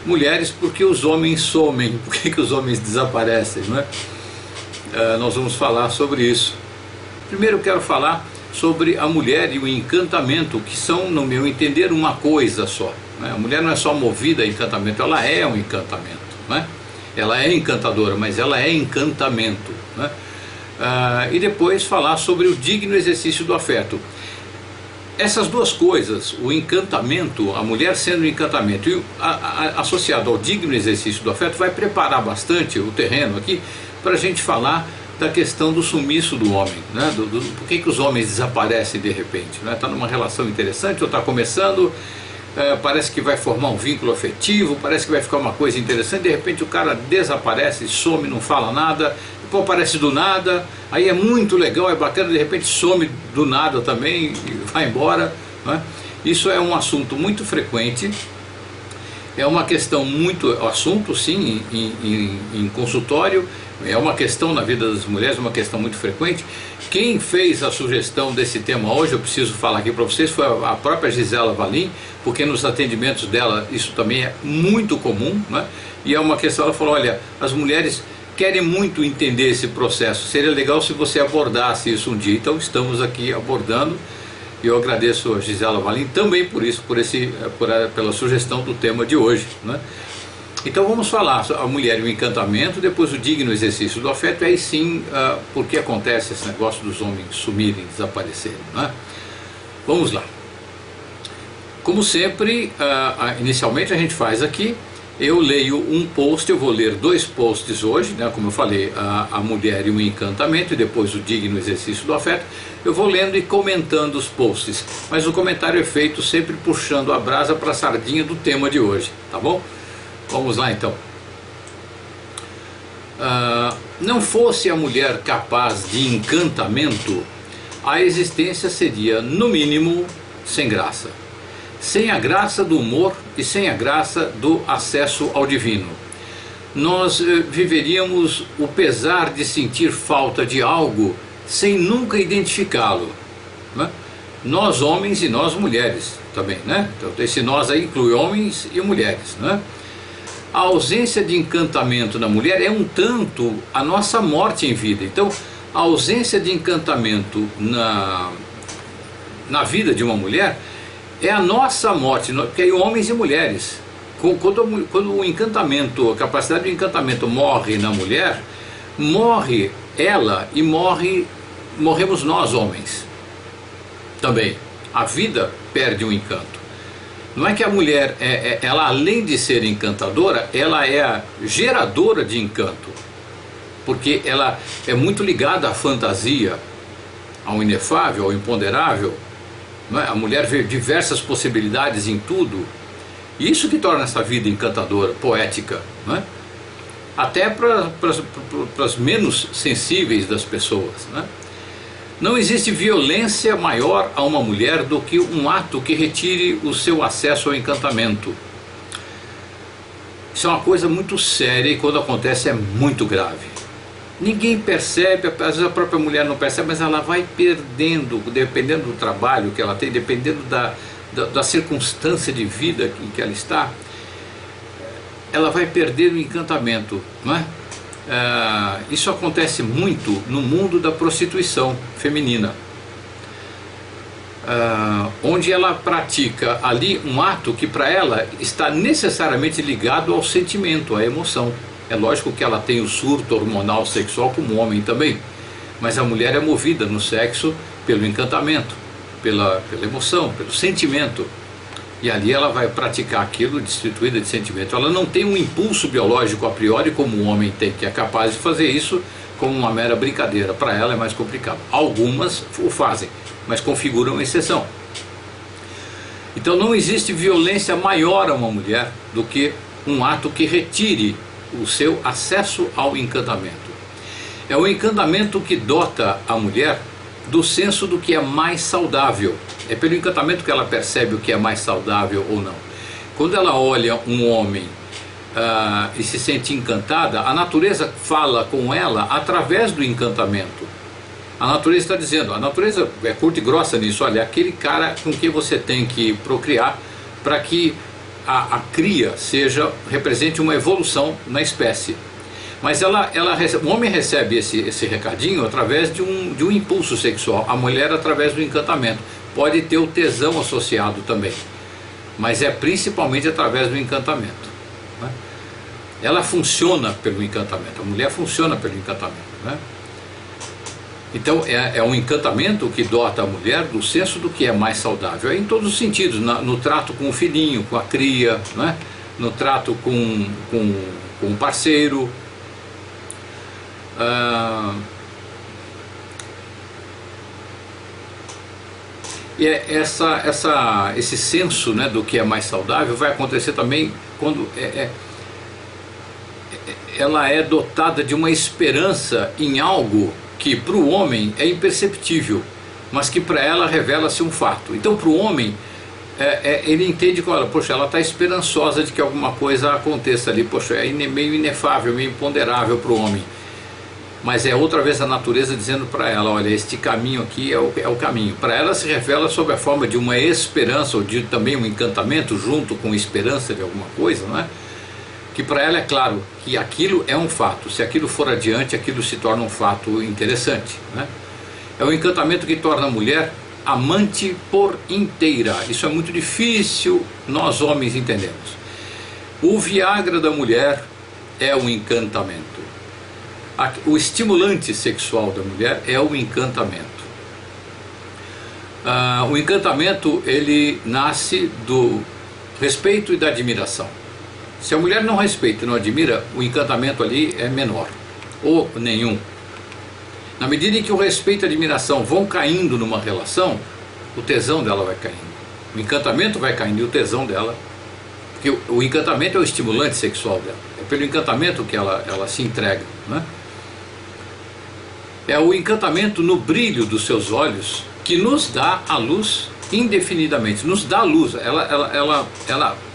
Mulheres, porque os homens somem, por que os homens desaparecem, não é? Nós vamos falar sobre isso. Primeiro eu quero falar sobre a mulher e o encantamento, que são, no meu entender, uma coisa só, né? A mulher não é só movida a encantamento, ela é um encantamento, né? Ela é encantadora, mas ela é encantamento, né? E depois falar sobre o digno exercício do afeto. Essas duas coisas, o encantamento, a mulher sendo um encantamento e associado ao digno exercício do afeto, vai preparar bastante o terreno aqui para a gente falar da questão do sumiço do homem, né? Por que os homens desaparecem de repente, né? Está numa relação interessante ou está começando, parece que vai formar um vínculo afetivo, parece que vai ficar uma coisa interessante, de repente o cara desaparece, some, não fala nada, depois aparece do nada, aí é muito legal, é bacana, de repente some do nada também e vai embora, né? Isso é um assunto muito frequente, é uma questão muito, assunto sim, em consultório, é uma questão na vida das mulheres, uma questão muito frequente. Quem fez a sugestão desse tema hoje, eu preciso falar aqui para vocês, foi a própria Gisela Valim, porque nos atendimentos dela isso também é muito comum, né? E é uma questão, ela falou, olha, as mulheres querem muito entender esse processo, seria legal se você abordasse isso um dia. Então estamos aqui abordando, e eu agradeço a Gisela Valim também por isso, pela sugestão do tema de hoje, né? Então vamos falar a mulher e o encantamento, depois o digno exercício do afeto, e aí sim, por que acontece esse negócio dos homens sumirem, desaparecerem, né? Vamos lá. Como sempre, inicialmente a gente faz aqui, eu leio um post, eu vou ler 2 posts hoje, né? Como eu falei, a mulher e o encantamento, e depois o digno exercício do afeto. Eu vou lendo e comentando os posts, mas o comentário é feito sempre puxando a brasa para a sardinha do tema de hoje, tá bom? Vamos lá então. Não fosse a mulher capaz de encantamento, a existência seria, no mínimo, sem graça. Sem a graça do humor e sem a graça do acesso ao divino. Nós viveríamos o pesar de sentir falta de algo sem nunca identificá-lo, né? Nós homens e nós mulheres também, né? Então esse nós aí inclui homens e mulheres, né? A ausência de encantamento na mulher é um tanto a nossa morte em vida. Então a ausência de encantamento na vida de uma mulher é a nossa morte, porque aí homens e mulheres, quando o encantamento, a capacidade de encantamento morre na mulher, morre ela e morremos nós homens também. A vida perde o encanto. Não é que a mulher, ela além de ser encantadora, ela é a geradora de encanto, porque ela é muito ligada à fantasia, ao inefável, ao imponderável. A mulher vê diversas possibilidades em tudo, e isso que torna essa vida encantadora, poética, não é? Até para as menos sensíveis das pessoas, né? Não existe violência maior a uma mulher do que um ato que retire o seu acesso ao encantamento. Isso é uma coisa muito séria e quando acontece é muito grave. Ninguém percebe, às vezes a própria mulher não percebe, mas ela vai perdendo, dependendo do trabalho que ela tem, dependendo da circunstância de vida em que ela está, ela vai perder o encantamento, não é? Isso acontece muito no mundo da prostituição feminina, onde ela pratica ali um ato que para ela está necessariamente ligado ao sentimento, à emoção. É lógico que ela tem o surto hormonal sexual como o homem também, mas a mulher é movida no sexo pelo encantamento, pela emoção, pelo sentimento. E ali ela vai praticar aquilo destituída de sentimento. Ela não tem um impulso biológico a priori como o homem tem, que é capaz de fazer isso como uma mera brincadeira. Para ela é mais complicado. Algumas o fazem, mas configuram exceção. Então não existe violência maior a uma mulher do que um ato que retire o seu acesso ao encantamento. É o encantamento que dota a mulher do senso do que é mais saudável. É pelo encantamento que ela percebe o que é mais saudável ou não. Quando ela olha um homem e se sente encantada, a natureza fala com ela através do encantamento. A natureza está dizendo, a natureza é curta e grossa nisso, olha, aquele cara com quem você tem que procriar para que a cria represente uma evolução na espécie. Mas o homem recebe esse recadinho através de um impulso sexual, a mulher através do encantamento. Pode ter o tesão associado também, mas é principalmente através do encantamento, né? Ela funciona pelo encantamento, a mulher funciona pelo encantamento, né? Então é um encantamento que dota a mulher do senso do que é mais saudável, em todos os sentidos, no trato com o filhinho, com a cria, né? No trato com o parceiro. E esse senso, né, do que é mais saudável vai acontecer também quando ela é dotada de uma esperança em algo que para o homem é imperceptível, mas que para ela revela-se um fato. Então para o homem, ele entende que, olha, poxa, ela está esperançosa de que alguma coisa aconteça ali, poxa, é meio inefável, meio imponderável para o homem. Mas é outra vez a natureza dizendo para ela, olha, este caminho aqui é o caminho. Para ela se revela sob a forma de uma esperança, ou de também um encantamento junto com esperança de alguma coisa, não é? Que para ela é claro que aquilo é um fato. Se aquilo for adiante, aquilo se torna um fato interessante, né? É o encantamento que torna a mulher amante por inteira. Isso é muito difícil nós homens entendermos. O Viagra da mulher é um encantamento. O estimulante sexual da mulher é o encantamento. O encantamento, ele nasce do respeito e da admiração. Se a mulher não respeita e não admira, o encantamento ali é menor, ou nenhum. Na medida em que o respeito e a admiração vão caindo numa relação, o tesão dela vai caindo. O encantamento vai caindo e o tesão dela, porque o encantamento é o estimulante sexual dela. É pelo encantamento que ela se entrega, né? É o encantamento no brilho dos seus olhos que nos dá a luz indefinidamente, nos dá a luz. Ela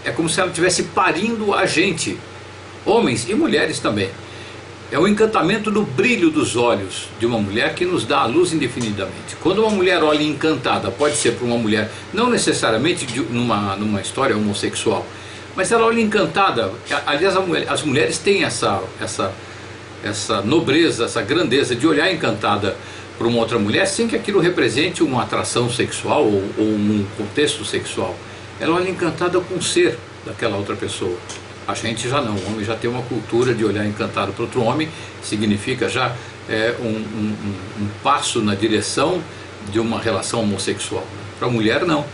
é como se ela estivesse parindo a gente, homens e mulheres também. É o encantamento no brilho dos olhos de uma mulher que nos dá a luz indefinidamente. Quando uma mulher olha encantada, pode ser para uma mulher, não necessariamente numa história homossexual, mas ela olha encantada. Aliás, as mulheres têm essa nobreza, essa grandeza de olhar encantada para uma outra mulher sem que aquilo represente uma atração sexual ou um contexto sexual. Ela olha encantada com o ser daquela outra pessoa. A gente já não, o homem já tem uma cultura de olhar encantado para outro homem, significa já um passo na direção de uma relação homossexual. Para a mulher não,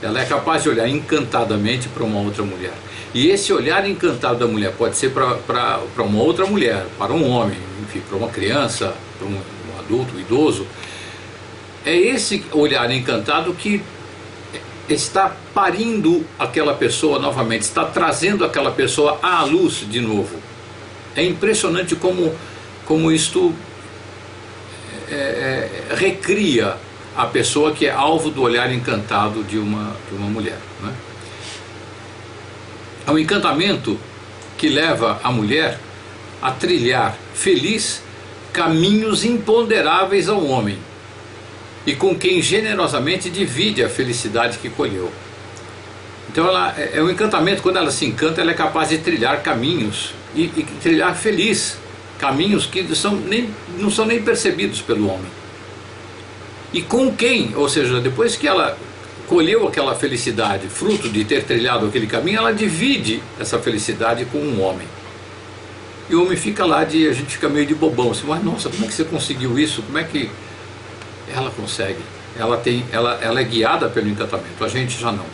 ela é capaz de olhar encantadamente para uma outra mulher. E esse olhar encantado da mulher pode ser para uma outra mulher, para um homem, enfim, para uma criança, para um adulto, um idoso. É esse olhar encantado que está parindo aquela pessoa novamente, está trazendo aquela pessoa à luz de novo. É impressionante como isto recria a pessoa que é alvo do olhar encantado de uma mulher, né? É um encantamento que leva a mulher a trilhar feliz caminhos imponderáveis ao homem e com quem generosamente divide a felicidade que colheu. Então é um encantamento. Quando ela se encanta, ela é capaz de trilhar caminhos e trilhar feliz caminhos que não são nem percebidos pelo homem. E com quem, ou seja, depois que ela colheu aquela felicidade, fruto de ter trilhado aquele caminho, ela divide essa felicidade com um homem. E o homem fica lá, a gente fica meio de bobão, assim, mas nossa, como é que você conseguiu isso? Como é que ela consegue? Ela é guiada pelo encantamento, a gente já não.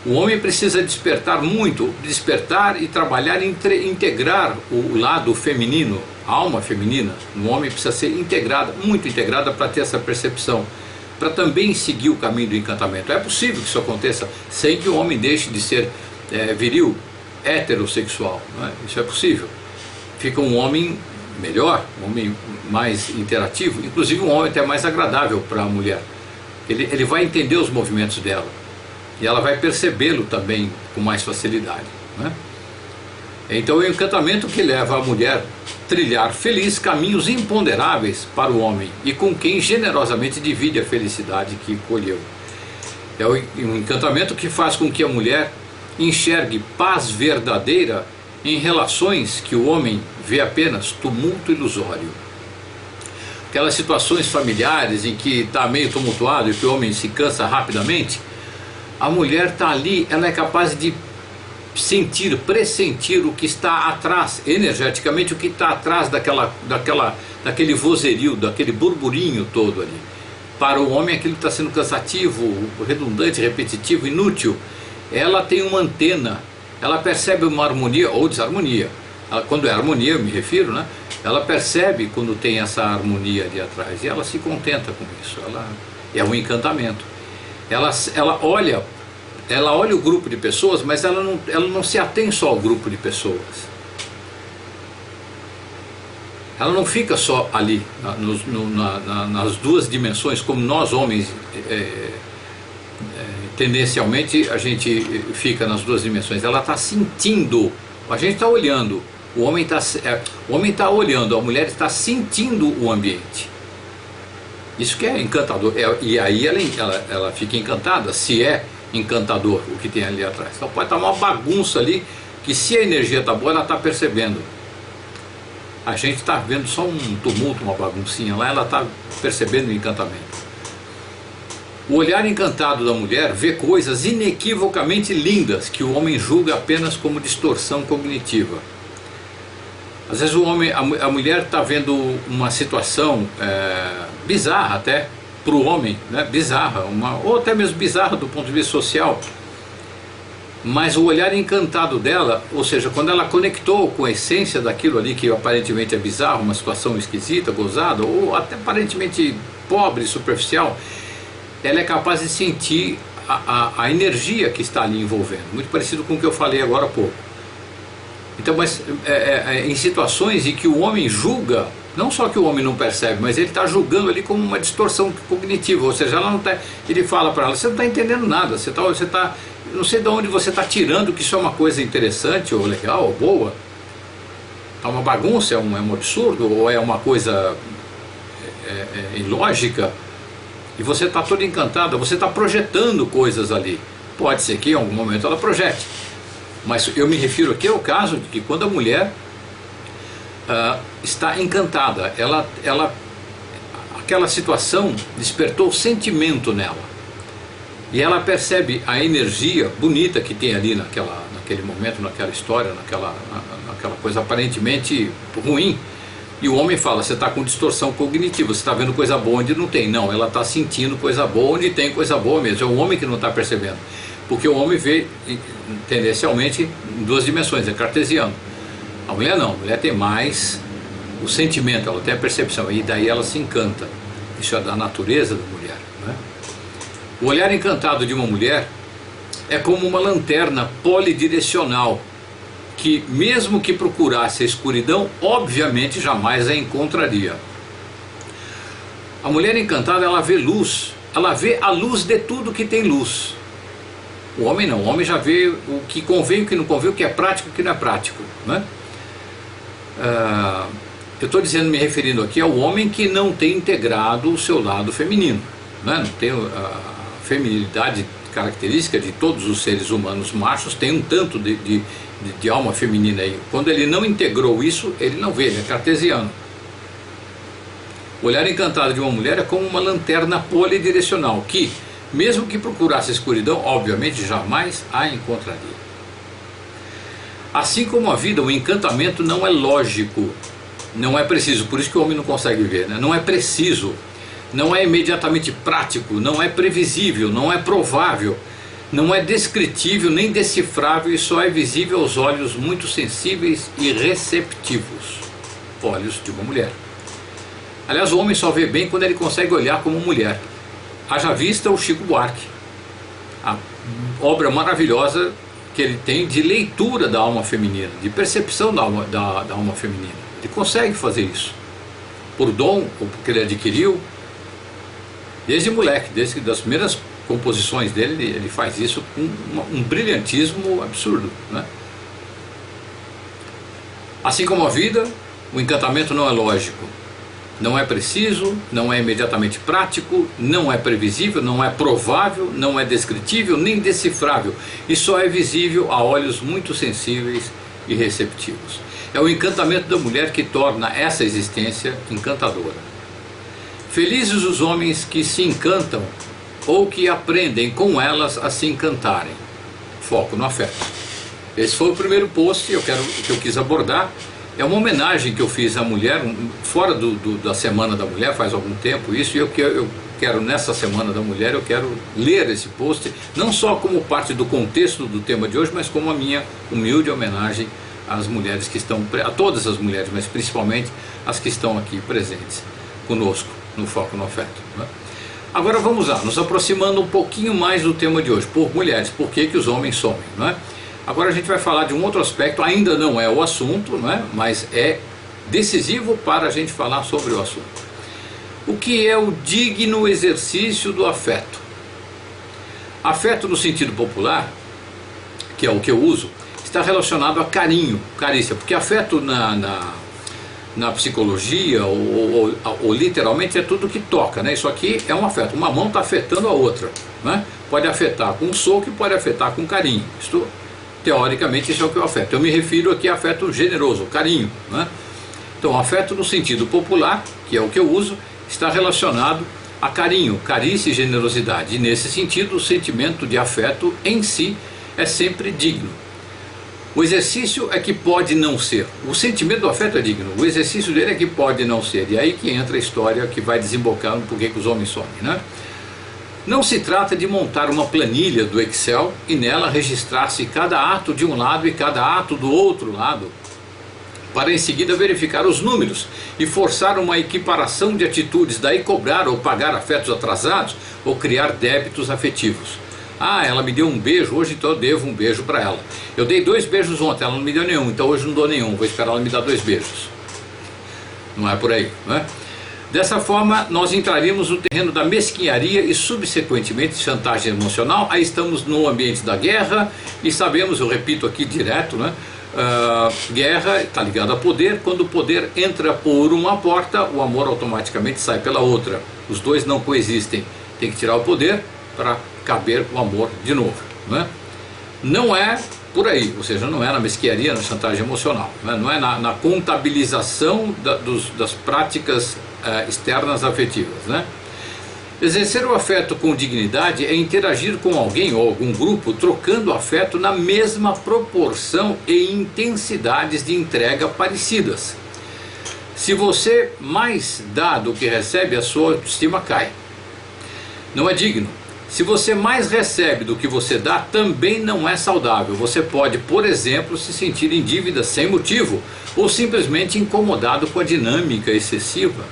O homem precisa despertar e trabalhar, integrar o lado feminino, a alma feminina no homem precisa ser integrada, muito integrada, para ter essa percepção, para também seguir o caminho do encantamento. É possível que isso aconteça sem que o homem deixe de ser viril, heterossexual, não é? Isso é possível. Fica um homem melhor, um homem mais interativo, inclusive um homem até mais agradável para a mulher. Ele vai entender os movimentos dela e ela vai percebê-lo também com mais facilidade, né? Então é o encantamento que leva a mulher a trilhar feliz caminhos imponderáveis para o homem e com quem generosamente divide a felicidade que colheu. É um encantamento que faz com que a mulher enxergue paz verdadeira em relações que o homem vê apenas tumulto ilusório. Aquelas situações familiares em que está meio tumultuado e que o homem se cansa rapidamente, a mulher está ali, ela é capaz de sentir, pressentir o que está atrás, energeticamente, o que está atrás daquele vozerio, daquele burburinho todo ali. Para o homem aquilo está sendo cansativo, redundante, repetitivo, inútil. Ela tem uma antena, ela percebe uma harmonia ou desarmonia. Quando é harmonia, eu me refiro, né? Ela percebe quando tem essa harmonia ali atrás e ela se contenta com isso. É um encantamento. Ela olha o grupo de pessoas, mas ela não se atém só ao grupo de pessoas. Ela não fica só ali, nas duas dimensões, como nós homens, tendencialmente a gente fica nas duas dimensões. Ela está sentindo, a gente está olhando, o homem está olhando, a mulher está sentindo o ambiente. Isso que é encantador, e aí ela fica encantada, se é encantador o que tem ali atrás. Então pode estar uma bagunça ali, que se a energia está boa, ela está percebendo. A gente está vendo só um tumulto, uma baguncinha lá, ela está percebendo o encantamento. O olhar encantado da mulher vê coisas inequivocamente lindas que o homem julga apenas como distorção cognitiva. Às vezes a mulher está vendo uma situação bizarra até para o homem, né? Bizarra, ou até mesmo bizarra do ponto de vista social. Mas o olhar encantado dela, ou seja, quando ela conectou com a essência daquilo ali que aparentemente é bizarro, uma situação esquisita, gozada, ou até aparentemente pobre, superficial, ela é capaz de sentir a energia que está ali envolvendo, muito parecido com o que eu falei agora há pouco. Então, mas em situações em que o homem julga, não só que o homem não percebe, mas ele está julgando ali como uma distorção cognitiva, ou seja, ele fala para ela, você não está entendendo nada, não sei de onde você está tirando que isso é uma coisa interessante, ou legal, ou boa. É uma bagunça, é um absurdo, ou é uma coisa ilógica, e você está toda encantada, você está projetando coisas ali. Pode ser que em algum momento ela projete, mas eu me refiro aqui ao caso de que quando a mulher está encantada, aquela situação despertou sentimento nela, e ela percebe a energia bonita que tem ali naquele momento, naquela história, naquela coisa aparentemente ruim, e o homem fala, você está com distorção cognitiva, você está vendo coisa boa onde não tem. Não, ela está sentindo coisa boa onde tem coisa boa mesmo, é o homem que não está percebendo, porque o homem vê tendencialmente em duas dimensões, é cartesiano. A mulher não, a mulher tem mais o sentimento, ela tem a percepção, e daí ela se encanta. Isso é da natureza da mulher, né? O olhar encantado de uma mulher é como uma lanterna polidirecional, que mesmo que procurasse a escuridão, obviamente jamais a encontraria. A mulher encantada, ela vê luz, ela vê a luz de tudo que tem luz. O homem não, o homem já vê o que convém, o que não convém, o que é prático, o que não é prático, né? Eu estou me referindo aqui ao homem que não tem integrado o seu lado feminino, né? Não tem feminilidade característica de todos os seres humanos machos, tem um tanto de alma feminina aí. Quando ele não integrou isso, ele não vê, ele é cartesiano. O olhar encantado de uma mulher é como uma lanterna polidirecional, que, mesmo que procurasse a escuridão, obviamente jamais a encontraria. Assim como a vida, o encantamento não é lógico, não é preciso, por isso que o homem não consegue ver, né? Não é preciso, não é imediatamente prático, não é previsível, não é provável, não é descritível nem decifrável, e só é visível aos olhos muito sensíveis e receptivos, olhos de uma mulher. Aliás, o homem só vê bem quando ele consegue olhar como mulher. Haja vista o Chico Buarque, a obra maravilhosa que ele tem de leitura da alma feminina, de percepção da alma feminina. Ele consegue fazer isso, por dom ou porque ele adquiriu. Desde moleque, desde das primeiras composições dele, ele faz isso com um brilhantismo absurdo, né? Assim como a vida, o encantamento não é lógico, Não é preciso, não é imediatamente prático, não é previsível, não é provável, não é descritível, nem decifrável. E só é visível a olhos muito sensíveis e receptivos. É o encantamento da mulher que torna essa existência encantadora. Felizes os homens que se encantam ou que aprendem com elas a se encantarem. Foco no afeto. Esse foi o primeiro post que eu quis abordar. É uma homenagem que eu fiz à mulher, fora da Semana da Mulher, faz algum tempo isso, e eu quero nessa Semana da Mulher, eu quero ler esse post, não só como parte do contexto do tema de hoje, mas como a minha humilde homenagem às mulheres que estão, a todas as mulheres, mas principalmente as que estão aqui presentes conosco, no Foco no Afeto, né? Agora vamos lá, nos aproximando um pouquinho mais do tema de hoje, por mulheres, por que os homens somem, não é? Agora a gente vai falar de um outro aspecto, ainda não é o assunto, não é? Mas é decisivo para a gente falar sobre o assunto. O que é o digno exercício do afeto? Afeto no sentido popular, que é o que eu uso, está relacionado a carinho, carícia, porque afeto na psicologia ou literalmente é tudo que toca, né? Isso aqui é um afeto, uma mão está afetando a outra, né? Pode afetar com um soco e pode afetar com carinho. Teoricamente isso é o que eu afeto. Eu me refiro aqui a afeto generoso, carinho, né? Então afeto no sentido popular, que é o que eu uso, está relacionado a carinho, carícia e generosidade. E nesse sentido o sentimento de afeto em si é sempre digno. O exercício é que pode não ser. O sentimento do afeto é digno, o exercício dele é que pode não ser. E aí que entra a história que vai desembocar no porquê que os homens somem, né? Não se trata de montar uma planilha do Excel e nela registrar-se cada ato de um lado e cada ato do outro lado, para em seguida verificar os números e forçar uma equiparação de atitudes, daí cobrar ou pagar afetos atrasados ou criar débitos afetivos. Ah, ela me deu um beijo, hoje então eu devo um beijo para ela. Eu dei 2 beijos ontem, ela não me deu nenhum, então hoje não dou nenhum, vou esperar ela me dar 2 beijos. Não é por aí, não é? Dessa forma, nós entraríamos no terreno da mesquinharia e, subsequentemente, chantagem emocional. Aí estamos no ambiente da guerra e sabemos, eu repito aqui direto, né? Guerra está ligada a poder. Quando o poder entra por uma porta, o amor automaticamente sai pela outra. Os dois não coexistem. Tem que tirar o poder para caber o amor de novo, né? Não é por aí, ou seja, não é na mesquinharia, na chantagem emocional, né? Não é na contabilização das práticas externas afetivas, né? Exercer o afeto com dignidade é interagir com alguém ou algum grupo trocando afeto na mesma proporção e intensidades de entrega parecidas. Se você mais dá do que recebe, a sua autoestima cai. Não é digno. Se você mais recebe do que você dá, também não é saudável. Você pode, por exemplo, se sentir em dívida sem motivo ou simplesmente incomodado com a dinâmica excessiva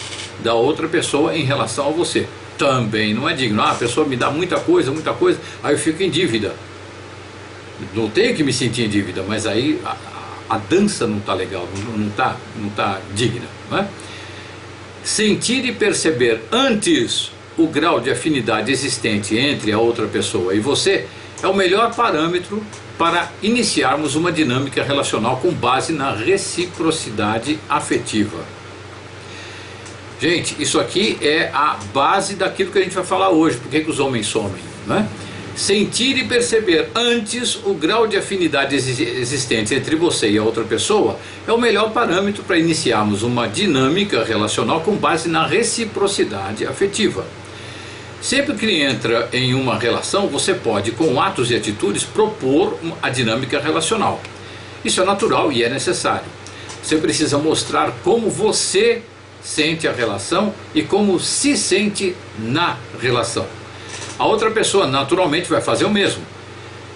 da outra pessoa em relação a você. Também não é digno. Ah, a pessoa me dá muita coisa, aí eu fico em dívida. Não tenho que me sentir em dívida, mas aí a dança não está legal, não tá digna, não é? Sentir e perceber antes o grau de afinidade existente entre a outra pessoa e você é o melhor parâmetro para iniciarmos uma dinâmica relacional com base na reciprocidade afetiva. Gente, isso aqui é a base daquilo que a gente vai falar hoje. Por que os homens somem, né? Sentir e perceber antes o grau de afinidade existente entre você e a outra pessoa é o melhor parâmetro para iniciarmos uma dinâmica relacional com base na reciprocidade afetiva. Sempre que entra em uma relação, você pode, com atos e atitudes, propor a dinâmica relacional. Isso é natural e é necessário. Você precisa mostrar como você sente a relação e como se sente na relação. A outra pessoa naturalmente vai fazer o mesmo,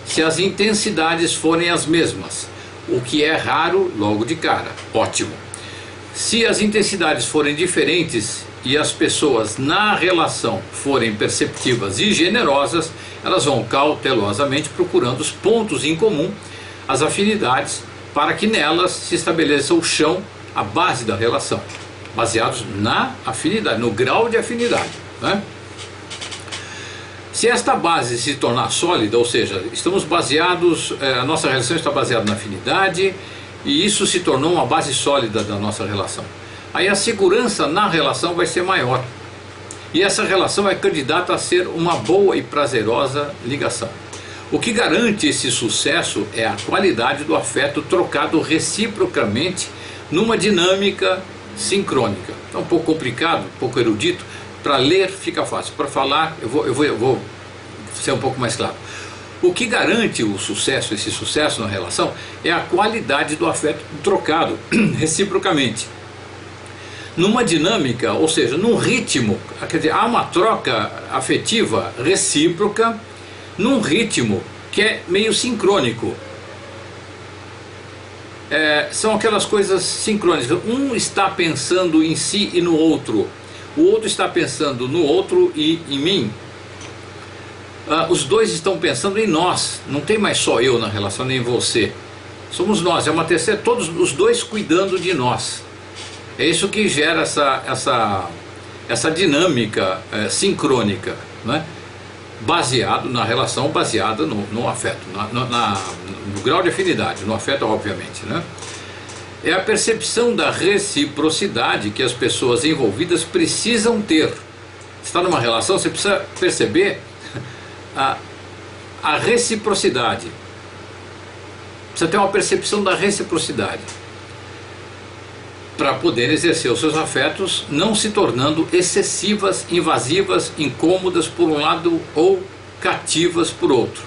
se as intensidades forem as mesmas, o que é raro logo de cara, ótimo. Se as intensidades forem diferentes e as pessoas na relação forem perceptivas e generosas, elas vão cautelosamente procurando os pontos em comum, as afinidades, para que nelas se estabeleça o chão, a base da relação, baseados na afinidade, no grau de afinidade, né? Se esta base se tornar sólida, ou seja, estamos baseados, a nossa relação está baseada na afinidade, e isso se tornou uma base sólida da nossa relação. aí a segurança na relação vai ser maior. E essa relação é candidata a ser uma boa e prazerosa ligação. O que garante esse sucesso é a qualidade do afeto trocado reciprocamente numa dinâmica sincrônica. É um pouco complicado, um pouco erudito, para ler fica fácil, para falar eu vou ser um pouco mais claro. O que garante o sucesso, esse sucesso na relação, é a qualidade do afeto trocado reciprocamente. Numa dinâmica, ou seja, num ritmo, quer dizer, há uma troca afetiva recíproca, num ritmo que é meio sincrônico. São aquelas coisas sincrônicas, um está pensando em si e no outro, o outro está pensando no outro e em mim. Os dois estão pensando em nós, não tem mais só eu na relação, nem você. Somos nós, é uma terceira, todos os dois cuidando de nós. É isso que gera essa dinâmica sincrônica, né? Baseado na relação, baseada no afeto, no grau de afinidade, no afeto obviamente, né? É a percepção da reciprocidade que as pessoas envolvidas precisam ter. Você está numa relação, você precisa perceber a reciprocidade. Precisa ter uma percepção da reciprocidade para poder exercer os seus afetos, não se tornando excessivas, invasivas, incômodas por um lado ou cativas por outro.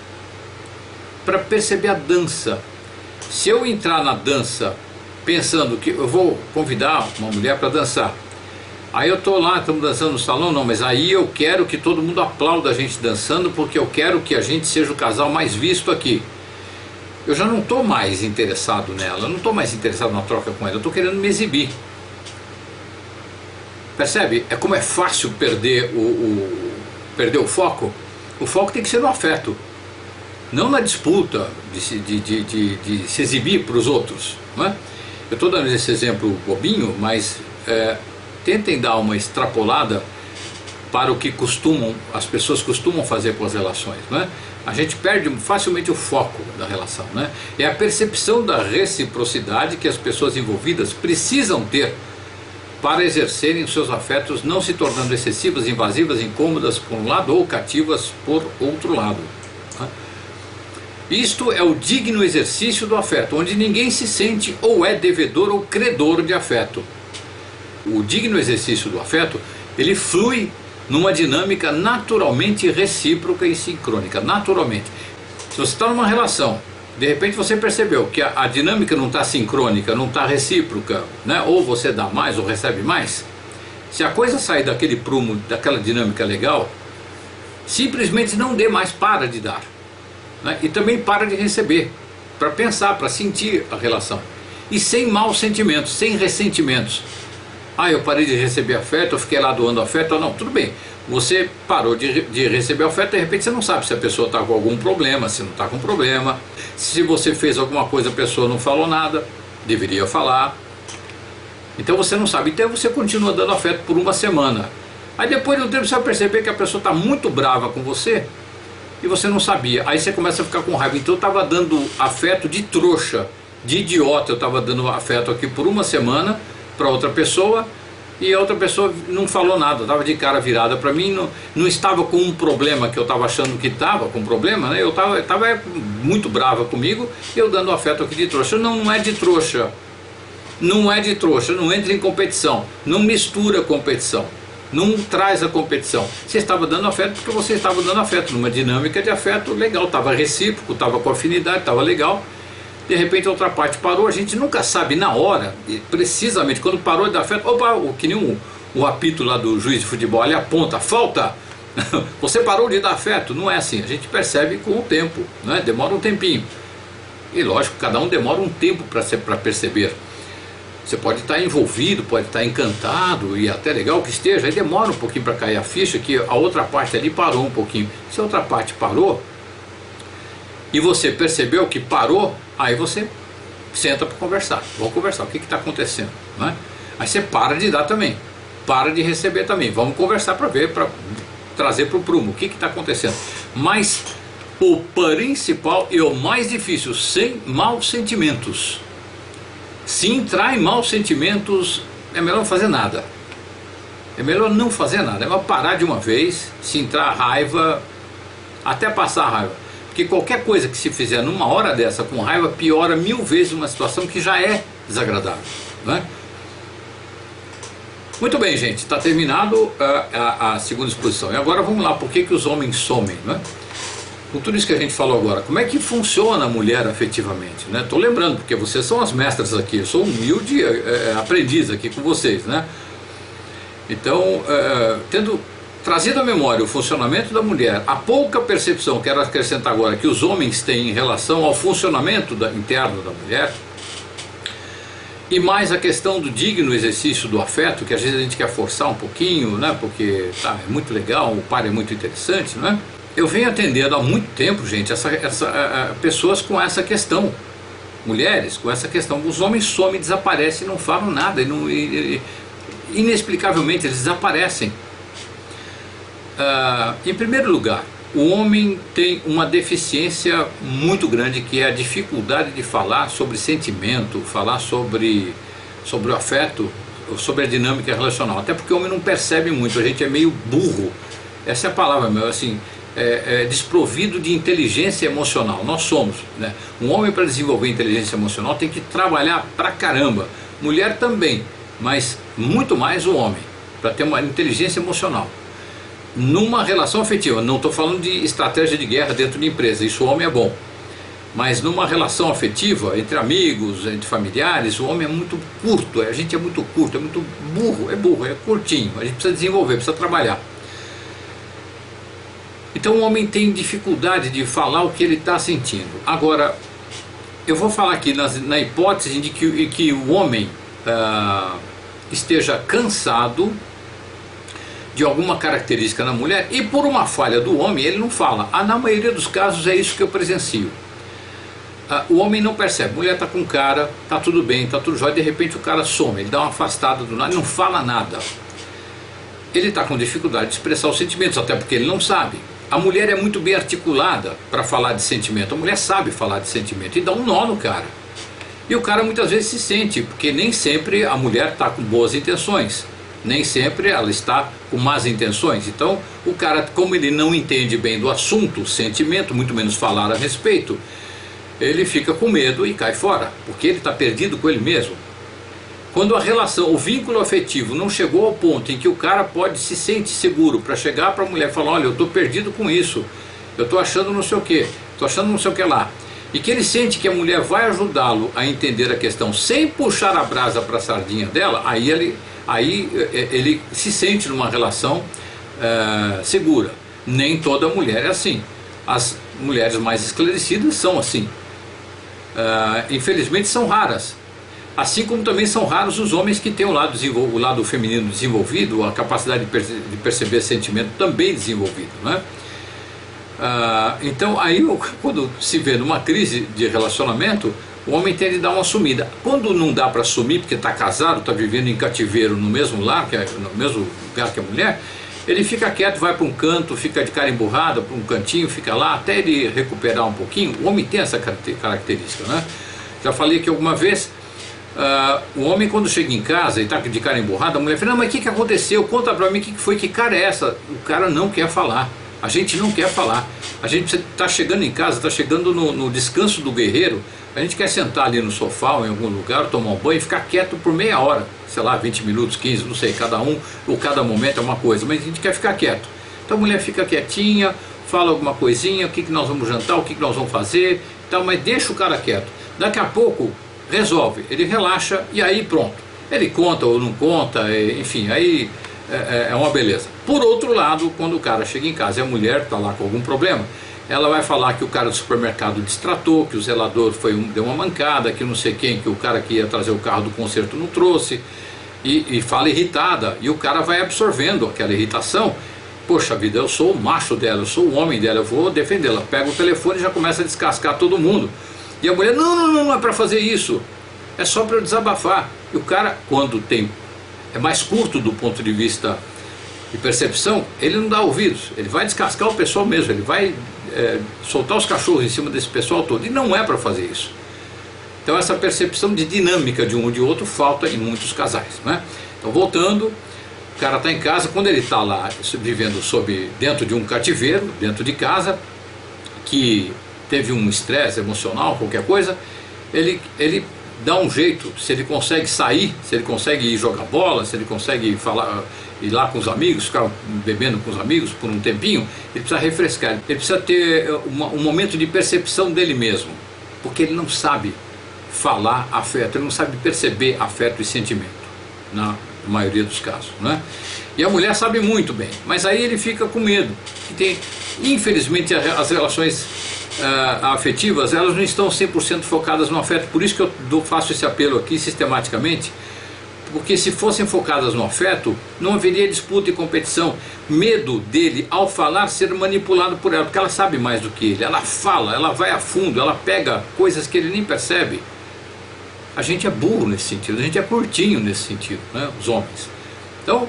Para perceber a dança. Se eu entrar na dança pensando que eu vou convidar uma mulher para dançar, aí eu estou lá, estamos dançando no salão, não, mas aí eu quero que todo mundo aplaude a gente dançando, porque eu quero que a gente seja o casal mais visto aqui. Eu já não estou mais interessado nela, eu não estou mais interessado na troca com ela, eu estou querendo me exibir. Percebe? É como é fácil perder o foco. O foco tem que ser no afeto, não na disputa de se exibir para os outros, não é? Eu estou dando esse exemplo bobinho, mas tentem dar uma extrapolada para o que as pessoas costumam fazer com as relações, não é? A gente perde facilmente o foco da relação, né? É a percepção da reciprocidade que as pessoas envolvidas precisam ter para exercerem os seus afetos, não se tornando excessivas, invasivas, incômodas por um lado ou cativas por outro lado, né? Isto é o digno exercício do afeto, onde ninguém se sente ou é devedor ou credor de afeto. O digno exercício do afeto, ele flui numa dinâmica naturalmente recíproca e sincrônica, naturalmente. Se você está numa relação, de repente você percebeu que a dinâmica não está sincrônica, não está recíproca, né? Ou você dá mais ou recebe mais, se a coisa sair daquele prumo, daquela dinâmica legal, simplesmente não dê mais, para de dar, né? E também para de receber, para pensar, para sentir a relação, e sem maus sentimentos, sem ressentimentos. Eu parei de receber afeto, eu fiquei lá doando afeto. Não, tudo bem, você parou de receber afeto, de repente você não sabe se a pessoa está com algum problema, se não está com problema, se você fez alguma coisa, a pessoa não falou nada, deveria falar, então você não sabe, então você continua dando afeto por uma semana, aí depois de um tempo você vai perceber que a pessoa está muito brava com você, e você não sabia, aí você começa a ficar com raiva. Então eu estava dando afeto de trouxa, de idiota, eu estava dando afeto aqui por uma semana para outra pessoa, e a outra pessoa não falou nada, estava de cara virada para mim, não estava com um problema que eu estava achando que estava com problema, né? Eu estava muito brava comigo, eu dando afeto aqui de trouxa. Não é de trouxa, não é de trouxa, não entra em competição, não mistura competição, não traz a competição. Você estava dando afeto porque você estava dando afeto, numa dinâmica de afeto legal, estava recíproco, estava com afinidade, estava legal. De repente a outra parte parou, a gente nunca sabe na hora, precisamente quando parou de dar afeto, opa, que nem o apito lá do juiz de futebol, ele aponta, falta, você parou de dar afeto. Não é assim, a gente percebe com o tempo, né? Demora um tempinho, e lógico, cada um demora um tempo para perceber. Você pode estar envolvido, pode estar encantado, e até legal que esteja, aí demora um pouquinho para cair a ficha que a outra parte ali parou um pouquinho. Se a outra parte parou, e você percebeu que parou, aí você senta para conversar. Vamos conversar, o que está acontecendo, né? Aí você para de dar também, para de receber também. Vamos conversar para ver, para trazer para o prumo o que está acontecendo. Mas o principal e o mais difícil, sem maus sentimentos. Se entrar em maus sentimentos, é melhor não fazer nada. É melhor não fazer nada, é melhor parar de uma vez, se entrar raiva, até passar a raiva. Porque qualquer coisa que se fizer numa hora dessa com raiva, piora 1000 vezes uma situação que já é desagradável, né? Muito bem, gente, está terminado a segunda exposição. E agora vamos lá, por que os homens somem, né? Com tudo isso que a gente falou agora, como é que funciona a mulher afetivamente, né? Estou lembrando, porque vocês são as mestras aqui, eu sou um humilde aprendiz aqui com vocês, né? Então, tendo trazido à memória o funcionamento da mulher, a pouca percepção, quero acrescentar agora, que os homens têm em relação ao funcionamento interno da mulher, e mais a questão do digno exercício do afeto, que às vezes a gente quer forçar um pouquinho, né? Porque tá, é muito legal, o par é muito interessante, não é? Eu venho atendendo há muito tempo, gente, pessoas com essa questão, mulheres com essa questão. Os homens somem, desaparecem, não falam nada, inexplicavelmente eles desaparecem. Em primeiro lugar, o homem tem uma deficiência muito grande, que é a dificuldade de falar sobre sentimento, falar sobre o afeto, sobre a dinâmica relacional. Até porque o homem não percebe muito, a gente é meio burro, essa é a palavra mesmo, assim, desprovido de inteligência emocional. Nós somos, né? Um homem, para desenvolver inteligência emocional, tem que trabalhar pra caramba. Mulher também, mas muito mais o homem, para ter uma inteligência emocional. Numa relação afetiva, não estou falando de estratégia de guerra dentro de empresa, isso o homem é bom. Mas numa relação afetiva, entre amigos, entre familiares, o homem é muito curto, a gente é muito curto, é muito burro, é curtinho. A gente precisa desenvolver, precisa trabalhar. Então o homem tem dificuldade de falar o que ele está sentindo. Agora, eu vou falar aqui na hipótese de que o homem esteja cansado de alguma característica na mulher, e por uma falha do homem ele não fala. Na maioria dos casos é isso que eu presencio. O homem não percebe, a mulher está com o cara, está tudo bem, está tudo jóia, de repente o cara some, ele dá uma afastada do nada, não fala nada. Ele está com dificuldade de expressar os sentimentos, até porque ele não sabe. A mulher é muito bem articulada para falar de sentimento, a mulher sabe falar de sentimento, e dá um nó no cara. E o cara muitas vezes se sente, porque nem sempre a mulher está com boas intenções. Nem sempre ela está com más intenções. Então o cara, como ele não entende bem do assunto, sentimento, muito menos falar a respeito, ele fica com medo e cai fora, porque ele está perdido com ele mesmo. Quando a relação, o vínculo afetivo não chegou ao ponto em que o cara se sente seguro para chegar para a mulher e falar: olha, eu estou perdido com isso, eu estou achando não sei o que, estou achando não sei o que lá, e que ele sente que a mulher vai ajudá-lo a entender a questão sem puxar a brasa para a sardinha dela, aí ele se sente numa relação segura. Nem toda mulher é assim. As mulheres mais esclarecidas são assim. Infelizmente são raras. Assim como também são raros os homens que têm o lado feminino desenvolvido, a capacidade de perceber sentimento também desenvolvido, né? Então aí, quando se vê numa crise de relacionamento, o homem tende a dar uma sumida. Quando não dá para sumir, porque está casado, está vivendo em cativeiro no mesmo lar, no mesmo lugar que a mulher, ele fica quieto, vai para um canto, fica de cara emburrada, para um cantinho, fica lá, até ele recuperar um pouquinho. O homem tem essa característica, né? Já falei aqui alguma vez, o homem quando chega em casa e está de cara emburrada, a mulher fala: não, mas o que aconteceu? Conta para mim o que foi, que cara é essa? O cara não quer falar. A gente não quer falar. A gente está chegando em casa, está chegando no descanso do guerreiro, a gente quer sentar ali no sofá ou em algum lugar, tomar um banho e ficar quieto por meia hora, sei lá, 20 minutos, 15, não sei, cada um ou cada momento é uma coisa, mas a gente quer ficar quieto. Então a mulher fica quietinha, fala alguma coisinha, o que nós vamos jantar, o que nós vamos fazer, então, mas deixa o cara quieto. Daqui a pouco resolve, ele relaxa e aí pronto. Ele conta ou não conta, enfim, aí é uma beleza. Por outro lado, quando o cara chega em casa e a mulher está lá com algum problema, ela vai falar que o cara do supermercado destratou, que o zelador deu uma mancada, que não sei quem, que o cara que ia trazer o carro do conserto não trouxe, e fala irritada, e o cara vai absorvendo aquela irritação. Poxa vida, eu sou o macho dela, eu sou o homem dela, eu vou defendê-la. Pega o telefone e já começa a descascar todo mundo. E a mulher: não é para fazer isso, é só para eu desabafar. E o cara, quando é mais curto do ponto de vista de percepção, ele não dá ouvidos, ele vai descascar o pessoal mesmo, ele vai soltar os cachorros em cima desse pessoal todo, e não é para fazer isso. Então essa percepção de dinâmica de um ou de outro falta em muitos casais, né? Então voltando, o cara está em casa, quando ele está lá vivendo dentro de um cativeiro, dentro de casa, que teve um estresse emocional, qualquer coisa, ele dá um jeito, se ele consegue sair, se ele consegue ir jogar bola, se ele consegue ir lá com os amigos, ficar bebendo com os amigos por um tempinho, ele precisa refrescar, ele precisa ter um momento de percepção dele mesmo, porque ele não sabe falar afeto, ele não sabe perceber afeto e sentimento, na maioria dos casos, né? E a mulher sabe muito bem, mas aí ele fica com medo, que infelizmente as relações afetivas, elas não estão 100% focadas no afeto, por isso que eu faço esse apelo aqui sistematicamente, porque se fossem focadas no afeto, não haveria disputa e competição, medo dele ao falar ser manipulado por ela, porque ela sabe mais do que ele, ela fala, ela vai a fundo, ela pega coisas que ele nem percebe. A gente é burro nesse sentido, a gente é curtinho nesse sentido, né, os homens. Então,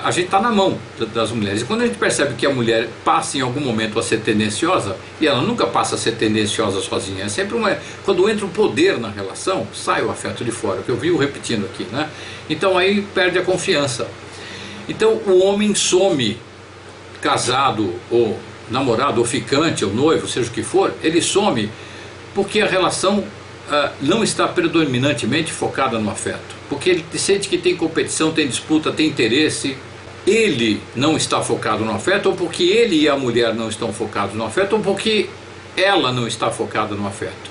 a gente está na mão das mulheres. E quando a gente percebe que a mulher passa em algum momento a ser tendenciosa, e ela nunca passa a ser tendenciosa sozinha, é sempre quando entra um poder na relação, sai o afeto de fora, que eu vivo repetindo aqui, né? Então aí perde a confiança. Então o homem some, casado, ou namorado, ou ficante, ou noivo, seja o que for, ele some porque a relação não está predominantemente focada no afeto, porque ele sente que tem competição, tem disputa, tem interesse. Ele não está focado no afeto, ou porque ele e a mulher não estão focados no afeto, ou porque ela não está focada no afeto.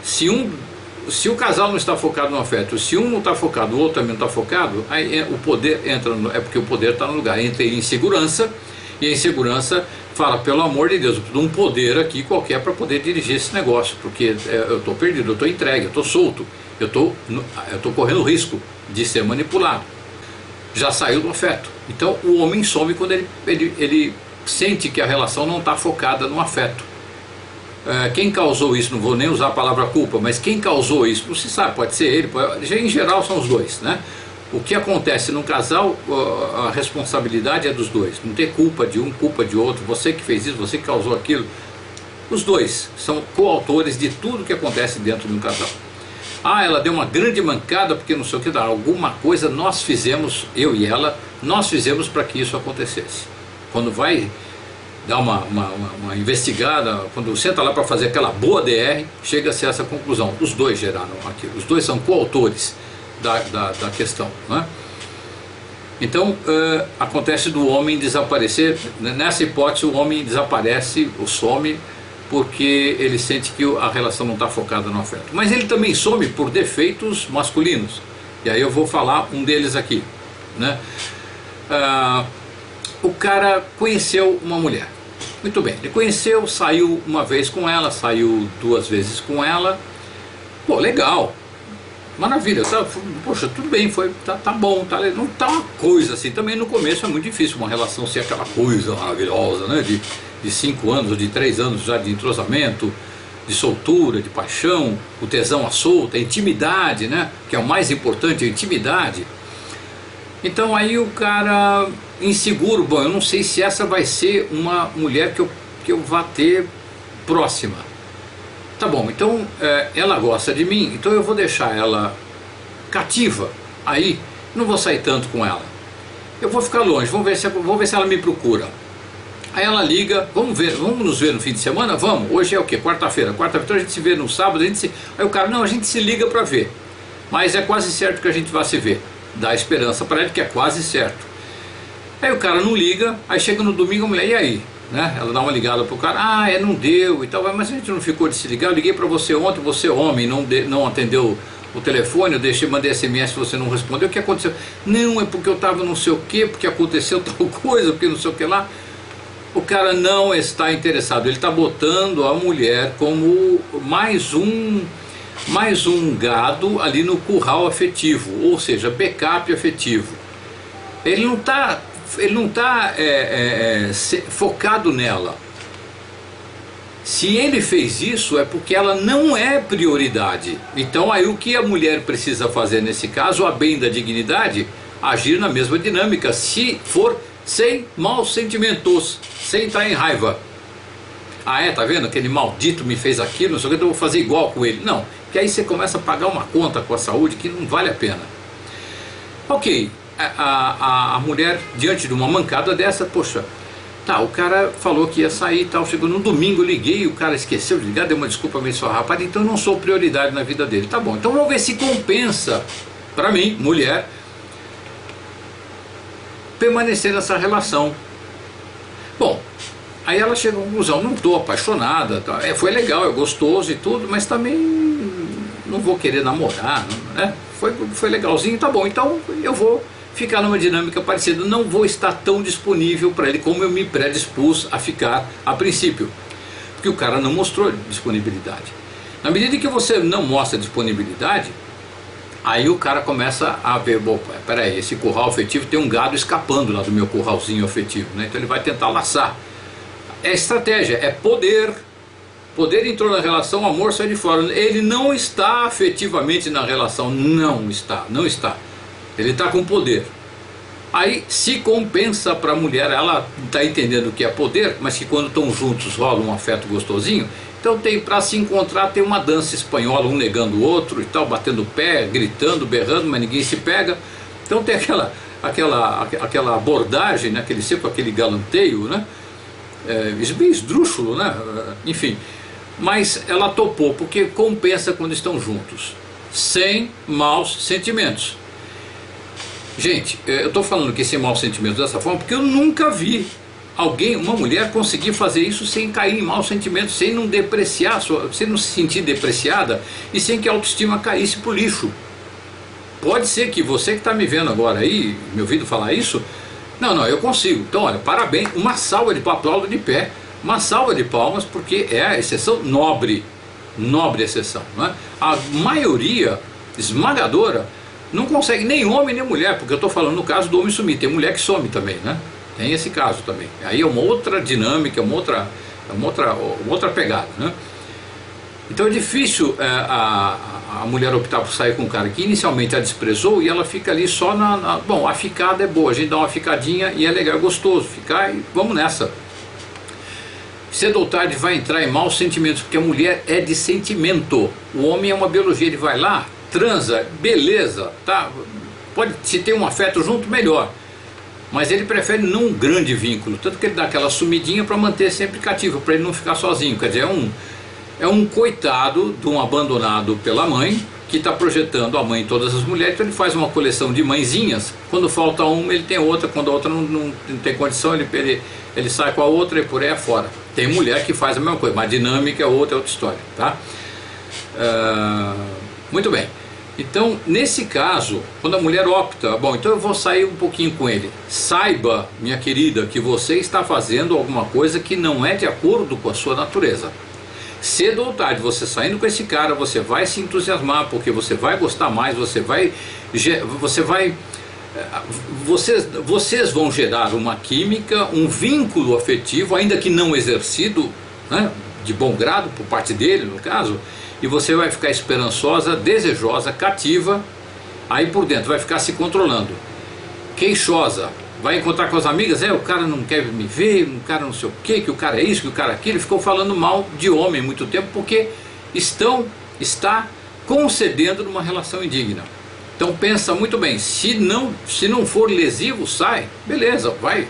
Se o casal não está focado no afeto, se um não está focado, o outro também não está focado, aí o poder entra, é porque o poder está no lugar, entra em insegurança, e a insegurança fala, pelo amor de Deus, eu preciso de um poder aqui qualquer para poder dirigir esse negócio, porque eu estou perdido, eu estou entregue, eu estou solto, eu estou correndo risco de ser manipulado. Já saiu do afeto. Então o homem some quando ele sente que a relação não está focada no afeto. Quem causou isso, não vou nem usar a palavra culpa, mas quem causou isso, não se sabe, pode ser ele, em geral são os dois, né? O que acontece num casal, a responsabilidade é dos dois, não tem culpa de um, culpa de outro, você que fez isso, você que causou aquilo. Os dois são coautores de tudo que acontece dentro de um casal. Ela deu uma grande mancada porque não sei o que, alguma coisa nós fizemos, eu e ela, nós fizemos para que isso acontecesse. Quando vai dar uma investigada, quando senta lá para fazer aquela boa DR, chega-se a essa conclusão, os dois geraram aquilo, os dois são coautores da questão, né? Então acontece do homem desaparecer, nessa hipótese o homem desaparece, ou some, porque ele sente que a relação não está focada no afeto. Mas ele também some por defeitos masculinos, e aí eu vou falar um deles aqui, né? O cara conheceu uma mulher, muito bem, ele conheceu, saiu uma vez com ela, saiu 2 vezes com ela, pô, legal, maravilha, poxa, tudo bem, tá bom, não tá uma coisa assim, também no começo é muito difícil uma relação ser aquela coisa maravilhosa, né, de 5 anos ou de 3 anos já de entrosamento, de soltura, de paixão, o tesão à solta, a intimidade, né, que é o mais importante, a intimidade. Então aí o cara inseguro, bom, eu não sei se essa vai ser uma mulher que eu vá ter próxima. Tá bom, então ela gosta de mim, então eu vou deixar ela cativa, aí não vou sair tanto com ela. Eu vou ficar longe, vamos ver se ela me procura. Aí ela liga, vamos nos ver no fim de semana? Vamos, hoje é o quê? Quarta-feira a gente se vê no sábado, aí o cara, não, a gente se liga para ver, mas é quase certo que a gente vai se ver. Dá esperança para ele que é quase certo. Aí o cara não liga, aí chega no domingo a mulher, e aí? Né? Ela dá uma ligada pro cara, não deu e tal, mas a gente não ficou de se ligar, eu liguei para você ontem, você homem, não atendeu o telefone, eu mandei SMS, você não respondeu, o que aconteceu? Não, é porque eu estava não sei o que, porque aconteceu tal coisa, porque não sei o que lá. O cara não está interessado, ele está botando a mulher como mais um gado ali no curral afetivo, ou seja, backup afetivo. Ele não está focado nela. Se ele fez isso é porque ela não é prioridade. Então aí o que a mulher precisa fazer nesse caso, a bem da dignidade, agir na mesma dinâmica, se for sem maus sentimentos, sem estar em raiva. Ah, tá vendo? Aquele maldito me fez aquilo, não sei o que, então eu vou fazer igual com ele. Não, porque aí você começa a pagar uma conta com a saúde que não vale a pena. Ok, a mulher, diante de uma mancada dessa, poxa, tá, o cara falou que ia sair e tal, chegou no domingo, eu liguei, o cara esqueceu de ligar, deu uma desculpa meio esfarrapada, então eu não sou prioridade na vida dele. Tá bom, então vamos ver se compensa, para mim, mulher, permanecer nessa relação. Bom, aí ela chega à conclusão, não estou apaixonada, tá, foi legal, é gostoso e tudo, mas também não vou querer namorar, né? Foi legalzinho, tá bom, então eu vou ficar numa dinâmica parecida, não vou estar tão disponível para ele como eu me predispus a ficar a princípio, porque o cara não mostrou disponibilidade. Na medida que você não mostra disponibilidade, aí o cara começa a ver, bom, peraí, esse curral afetivo tem um gado escapando lá do meu curralzinho afetivo, né? Então ele vai tentar laçar. É estratégia, é poder. Poder entrou na relação, amor sai de fora. Ele não está afetivamente na relação, não está. Ele está com poder. Aí se compensa para a mulher, ela está entendendo o que é poder, mas que quando estão juntos rola um afeto gostosinho. Então tem, para se encontrar, tem uma dança espanhola, um negando o outro e tal, batendo o pé, gritando, berrando, mas ninguém se pega. Então tem aquela abordagem, né, aquele galanteio, né, bem esdrúxulo, né, enfim. Mas ela topou, porque compensa quando estão juntos, sem maus sentimentos. Gente, eu estou falando que sem maus sentimentos dessa forma, porque eu nunca vi alguém, uma mulher, conseguir fazer isso sem cair em maus sentimentos, sem não depreciar, sem não se sentir depreciada e sem que a autoestima caísse pro lixo. Pode ser que você que está me vendo agora aí, me ouvindo falar isso, não, eu consigo. Então, olha, parabéns, uma salva de aplauso de pé, uma salva de palmas, porque é a exceção nobre exceção, não é? A maioria esmagadora não consegue, nem homem nem mulher, porque eu estou falando no caso do homem sumir, tem mulher que some também, né? Tem esse caso também. Aí é uma outra dinâmica, uma outra pegada, né? Então é difícil a mulher optar por sair com um cara que inicialmente a desprezou e ela fica ali só bom, a ficada é boa, a gente dá uma ficadinha e é legal, é gostoso ficar e vamos nessa. Cedo ou tarde vai entrar em maus sentimentos, porque a mulher é de sentimento. O homem é uma biologia, ele vai lá, transa, beleza, tá? Pode, se tem um afeto junto, melhor. Mas ele prefere não um grande vínculo, tanto que ele dá aquela sumidinha para manter sempre cativo, para ele não ficar sozinho. Quer dizer, é um coitado de um abandonado pela mãe, que está projetando a mãe em todas as mulheres, então ele faz uma coleção de mãezinhas, quando falta uma ele tem outra, quando a outra não tem condição ele sai com a outra e por aí afora. Tem mulher que faz a mesma coisa, mas a dinâmica é outra história, tá? Muito bem. Então, nesse caso, quando a mulher opta, bom, então eu vou sair um pouquinho com ele. Saiba, minha querida, que você está fazendo alguma coisa que não é de acordo com a sua natureza. Cedo ou tarde, você saindo com esse cara, você vai se entusiasmar, porque você vai gostar mais, vocês vão gerar uma química, um vínculo afetivo, ainda que não exercido, né, de bom grado por parte dele, no caso, e você vai ficar esperançosa, desejosa, cativa, aí por dentro vai ficar se controlando, queixosa, vai encontrar com as amigas, o cara não quer me ver, o cara não sei o que o cara é isso, que o cara é aquilo, ficou falando mal de homem muito tempo, porque está concedendo numa relação indigna. Então pensa muito bem, se não for lesivo, sai, beleza, vai,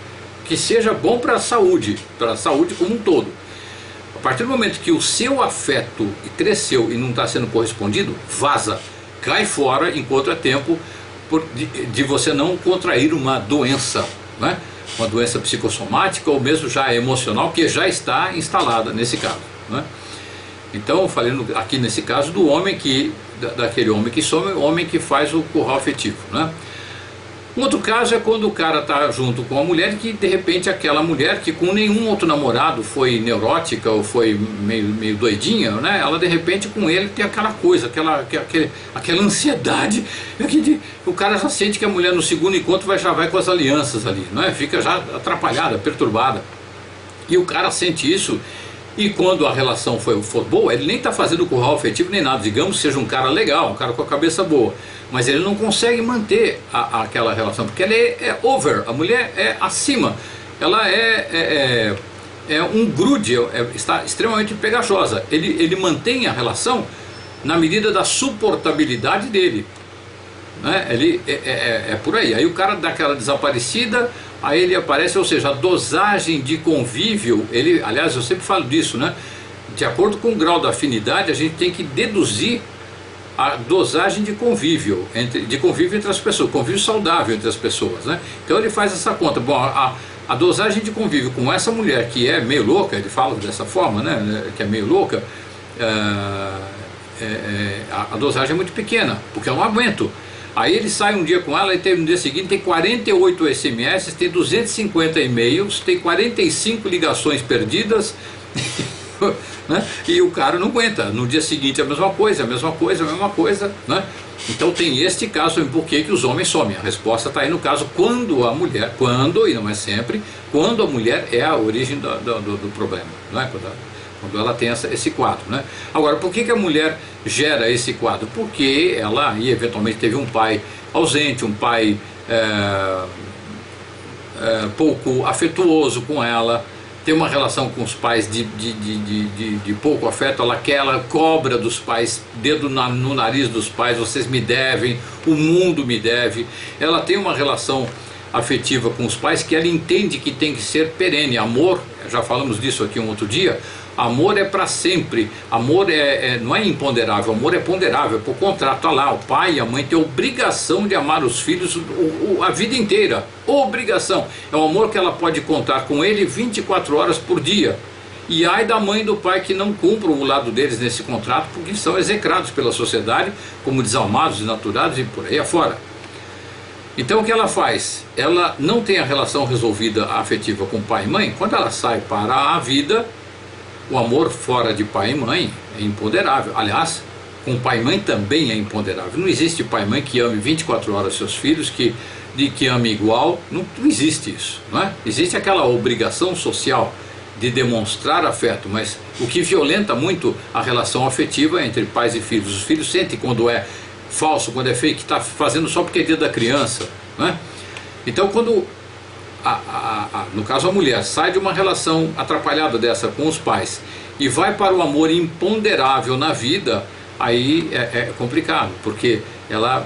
que seja bom para a saúde como um todo. A partir do momento que o seu afeto cresceu e não está sendo correspondido, vaza, cai fora enquanto é tempo de você não contrair uma doença, né? Uma doença psicossomática ou mesmo já emocional, que já está instalada nesse caso, né? Então, falando aqui nesse caso do homem daquele homem que some, o homem que faz o curral afetivo, né? Um outro caso é quando o cara está junto com a mulher que de repente aquela mulher que com nenhum outro namorado foi neurótica ou foi meio doidinha, né? Ela de repente com ele tem aquela coisa, aquela ansiedade, o cara já sente que a mulher no segundo encontro já vai com as alianças ali, né? Fica já atrapalhada, perturbada, e o cara sente isso. E quando a relação for boa, ele nem está fazendo curral afetivo nem nada, digamos que seja um cara legal, um cara com a cabeça boa, mas ele não consegue manter aquela relação, porque ela é over, a mulher é acima, ela é um grude, está extremamente pegajosa. Ele mantém a relação na medida da suportabilidade dele, né? É por aí. Aí o cara dá aquela desaparecida, aí ele aparece, ou seja, a dosagem de convívio, aliás, eu sempre falo disso, né? De acordo com o grau da afinidade, a gente tem que deduzir a dosagem de convívio entre as pessoas, convívio saudável entre as pessoas, né? Então ele faz essa conta. Bom, a dosagem de convívio com essa mulher que é meio louca, ele fala dessa forma, né? Que é meio louca, a dosagem é muito pequena, porque eu não aguento. Aí ele sai um dia com ela e no dia seguinte tem 48 SMS, tem 250 e-mails, tem 45 ligações perdidas, né? E o cara não aguenta. No dia seguinte a mesma coisa, né? Então tem este caso em por que os homens somem. A resposta está aí no caso quando a mulher, e não é sempre, quando a mulher é a origem do problema, né? Quando ela tem esse quadro, né? Agora, por que a mulher gera esse quadro? Porque ela eventualmente teve um pai ausente, um pai pouco afetuoso com ela, tem uma relação com os pais de pouco afeto, ela cobra dos pais, dedo no nariz dos pais, vocês me devem, o mundo me deve. Ela tem uma relação afetiva com os pais que ela entende que tem que ser perene. Amor, já falamos disso aqui um outro dia, amor é para sempre, amor não é imponderável, amor é ponderável, por contrato. Olha lá, o pai e a mãe têm obrigação de amar os filhos a vida inteira, obrigação. É um amor que ela pode contar com ele 24 horas por dia. E ai da mãe e do pai que não cumpram o lado deles nesse contrato, porque são execrados pela sociedade como desalmados, desnaturados e por aí afora. Então o que ela faz? Ela não tem a relação resolvida afetiva com pai e mãe. Quando ela sai para a vida, o amor fora de pai e mãe é imponderável. Aliás, com pai e mãe também é imponderável. Não existe pai e mãe que ame 24 horas seus filhos, que ame igual. Não existe isso, não é? Existe aquela obrigação social de demonstrar afeto, mas o que violenta muito a relação afetiva entre pais e filhos. Os filhos sentem quando é falso, quando é fake, que está fazendo só porque é dia da criança, não é? Então quando no caso a mulher sai de uma relação atrapalhada dessa com os pais e vai para o amor imponderável na vida, aí é complicado, porque ela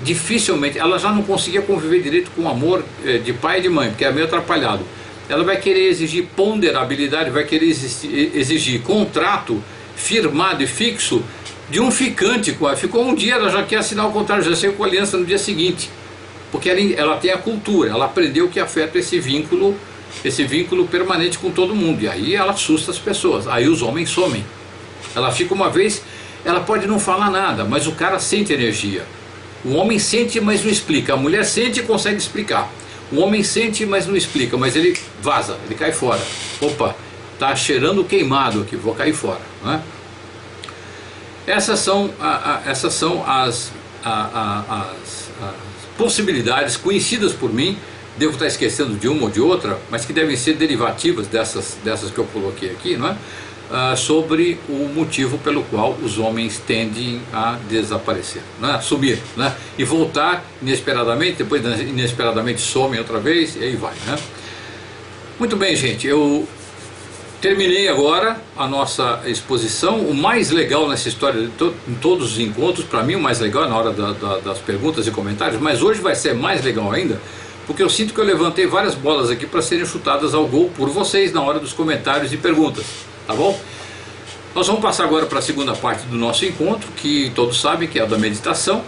dificilmente, ela já não conseguia conviver direito com o amor de pai e de mãe, porque é meio atrapalhado. Ela vai querer exigir ponderabilidade, vai querer exigir contrato firmado e fixo de um ficante com ela. Ficou um dia, ela já quer assinar o contrato, já saiu com a aliança no dia seguinte, porque ela tem a cultura, ela aprendeu que afeta esse vínculo permanente com todo mundo, e aí ela assusta as pessoas, aí os homens somem. Ela fica uma vez, ela pode não falar nada, mas o cara sente energia. O homem sente, mas não explica. A mulher sente e consegue explicar. O homem sente, mas não explica, mas ele vaza, ele cai fora. Opa, tá cheirando queimado aqui, vou cair fora, não é? Essas são as possibilidades conhecidas por mim, devo estar esquecendo de uma ou de outra, mas que devem ser derivativas dessas que eu coloquei aqui, não é? Sobre o motivo pelo qual os homens tendem a desaparecer, né? Sumir, né? E voltar inesperadamente, depois inesperadamente somem outra vez, e aí vai, né? Muito bem, gente, eu terminei agora a nossa exposição. O mais legal nessa história, em todos os encontros, para mim o mais legal é na hora das perguntas e comentários, mas hoje vai ser mais legal ainda, porque eu sinto que eu levantei várias bolas aqui para serem chutadas ao gol por vocês na hora dos comentários e perguntas, tá bom? Nós vamos passar agora para a segunda parte do nosso encontro, que todos sabem que é a da meditação.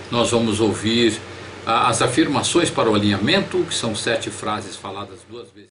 Nós vamos ouvir as afirmações para o alinhamento, que são 7 frases faladas 2 vezes.